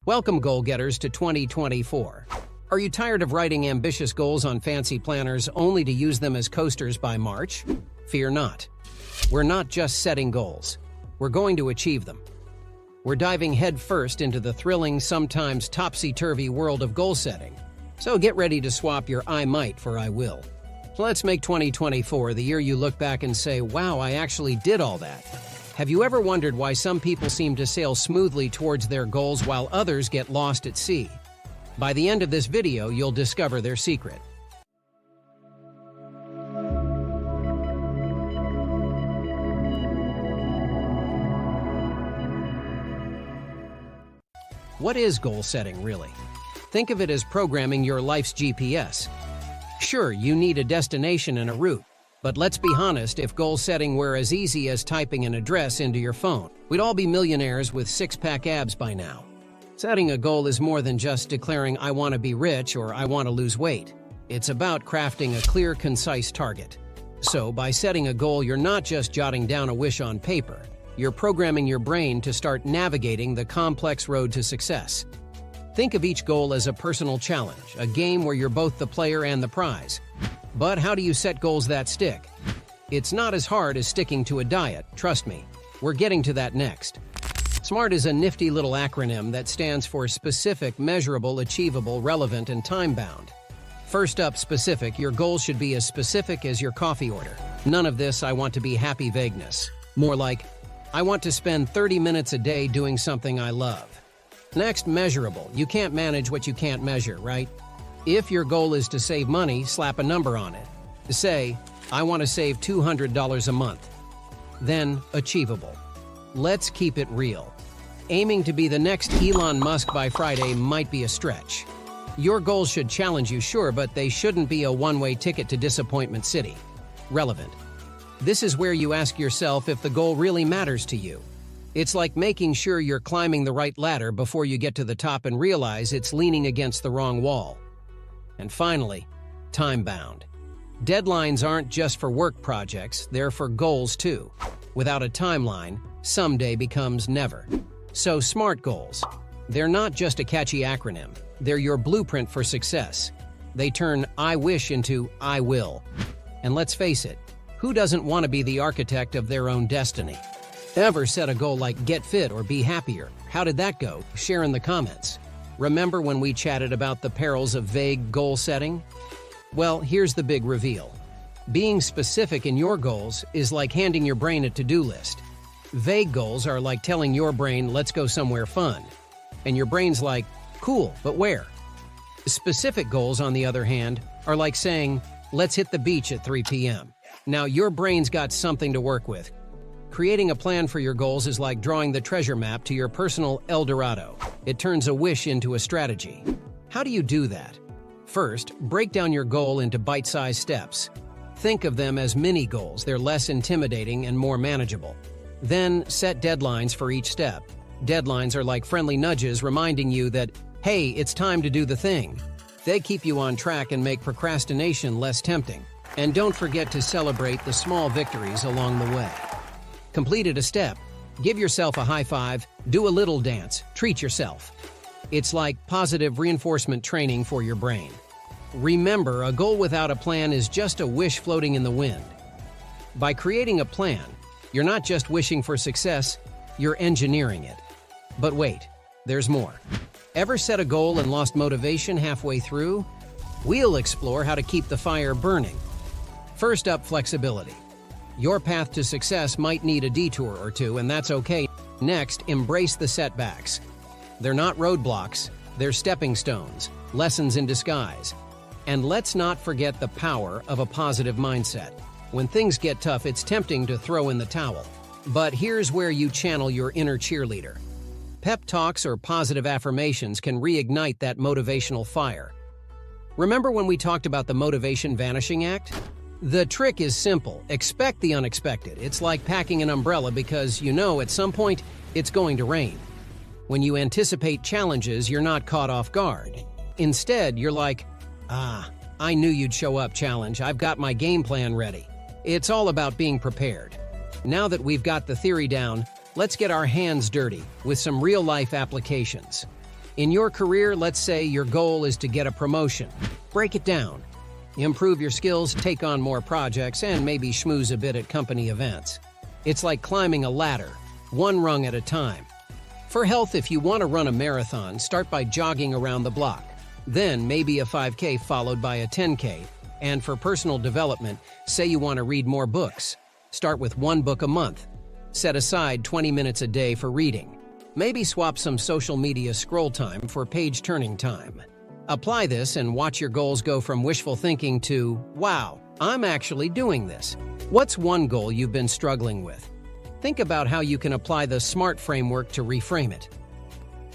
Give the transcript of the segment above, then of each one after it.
Welcome, goal-getters, to 2024. Are you tired of writing ambitious goals on fancy planners only to use them as coasters by March? Fear not. We're not just setting goals. We're going to achieve them. We're diving headfirst into the thrilling, sometimes topsy-turvy world of goal setting. So get ready to swap your I might for I will. Let's make 2024 the year you look back and say, wow, I actually did all that. Have you ever wondered why some people seem to sail smoothly towards their goals while others get lost at sea? By the end of this video, you'll discover their secret. What is goal setting, really? Think of it as programming your life's GPS. Sure, you need a destination and a route, but let's be honest, if goal setting were as easy as typing an address into your phone, we'd all be millionaires with six-pack abs by now. Setting a goal is more than just declaring I want to be rich or I want to lose weight. It's about crafting a clear, concise target. So, by setting a goal, you're not just jotting down a wish on paper. You're programming your brain to start navigating the complex road to success. Think of each goal as a personal challenge, a game where you're both the player and the prize. But how do you set goals that stick? It's not as hard as sticking to a diet, trust me. We're getting to that next. S.M.A.R.T is a nifty little acronym that stands for specific, measurable, achievable, relevant, and time-bound. First up, specific. Your goal should be as specific as your coffee order. None of this I want to be happy vagueness. More like, I want to spend 30 minutes a day doing something I love. Next, measurable. You can't manage what you can't measure, right? If your goal is to save money, slap a number on it. Say, I want to save $200 a month. Then, achievable. Let's keep it real. Aiming to be the next Elon Musk by Friday might be a stretch. Your goals should challenge you, sure, but they shouldn't be a one-way ticket to Disappointment City. Relevant. This is where you ask yourself if the goal really matters to you. It's like making sure you're climbing the right ladder before you get to the top and realize it's leaning against the wrong wall. And finally, time-bound. Deadlines aren't just for work projects, they're for goals too. Without a timeline, someday becomes never. So SMART goals. They're not just a catchy acronym, they're your blueprint for success. They turn I wish into I will. And let's face it, who doesn't want to be the architect of their own destiny? Ever set a goal like get fit or be happier? How did that go? Share in the comments. Remember when we chatted about the perils of vague goal setting? Well, here's the big reveal. Being specific in your goals is like handing your brain a to-do list. Vague goals are like telling your brain, let's go somewhere fun. And your brain's like, cool, but where? Specific goals, on the other hand, are like saying, let's hit the beach at 3 p.m. Now, your brain's got something to work with. Creating a plan for your goals is like drawing the treasure map to your personal El Dorado. It turns a wish into a strategy. How do you do that? First, break down your goal into bite-sized steps. Think of them as mini-goals. They're less intimidating and more manageable. Then, set deadlines for each step. Deadlines are like friendly nudges reminding you that, hey, it's time to do the thing. They keep you on track and make procrastination less tempting. And don't forget to celebrate the small victories along the way. Completed a step, give yourself a high five, do a little dance, treat yourself. It's like positive reinforcement training for your brain. Remember, a goal without a plan is just a wish floating in the wind. By creating a plan, you're not just wishing for success, you're engineering it. But wait, there's more. Ever set a goal and lost motivation halfway through? We'll explore how to keep the fire burning. First up, flexibility. Your path to success might need a detour or two, and that's okay. Next, embrace the setbacks. They're not roadblocks, they're stepping stones, lessons in disguise. And let's not forget the power of a positive mindset. When things get tough, it's tempting to throw in the towel. But here's where you channel your inner cheerleader. Pep talks or positive affirmations can reignite that motivational fire. Remember when we talked about the Motivation Vanishing Act? The trick is simple. Expect the unexpected. It's like packing an umbrella because you know at some point it's going to rain. When you anticipate challenges, you're not caught off guard. Instead, you're like, I knew you'd show up, challenge. I've got my game plan ready. It's all about being prepared. Now that we've got the theory down, let's get our hands dirty with some real-life applications. In your career, let's say your goal is to get a promotion. Break it down. Improve your skills, take on more projects, and maybe schmooze a bit at company events. It's like climbing a ladder, one rung at a time. For health, if you want to run a marathon, start by jogging around the block. Then maybe a 5K followed by a 10K. And for personal development, say you want to read more books. Start with one book a month. Set aside 20 minutes a day for reading. Maybe swap some social media scroll time for page-turning time. Apply this and watch your goals go from wishful thinking to, wow, I'm actually doing this. What's one goal you've been struggling with? Think about how you can apply the S.M.A.R.T framework to reframe it.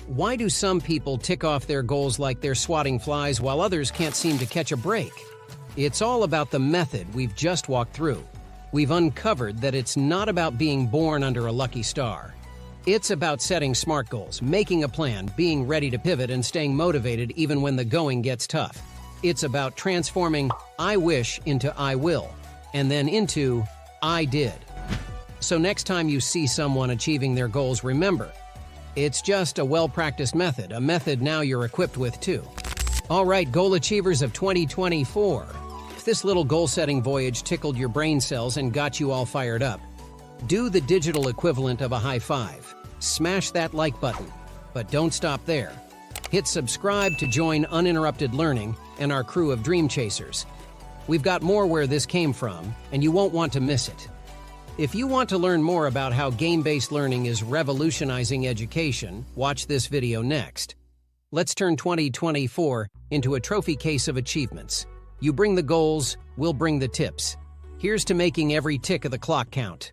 Why do some people tick off their goals like they're swatting flies while others can't seem to catch a break? It's all about the method we've just walked through. We've uncovered that it's not about being born under a lucky star. It's about setting SMART goals, making a plan, being ready to pivot, and staying motivated even when the going gets tough. It's about transforming I wish into I will, and then into I did. So next time you see someone achieving their goals, remember, it's just a well-practiced method, a method now you're equipped with too. All right, goal achievers of 2024. If this little goal-setting voyage tickled your brain cells and got you all fired up, do the digital equivalent of a high five. Smash that like button. But don't stop there. Hit subscribe to join Uninterrupted Learning and our crew of dream chasers. We've got more where this came from, and you won't want to miss it. If you want to learn more about how game-based learning is revolutionizing education, watch this video next. Let's turn 2024 into a trophy case of achievements. You bring the goals, we'll bring the tips. Here's to making every tick of the clock count.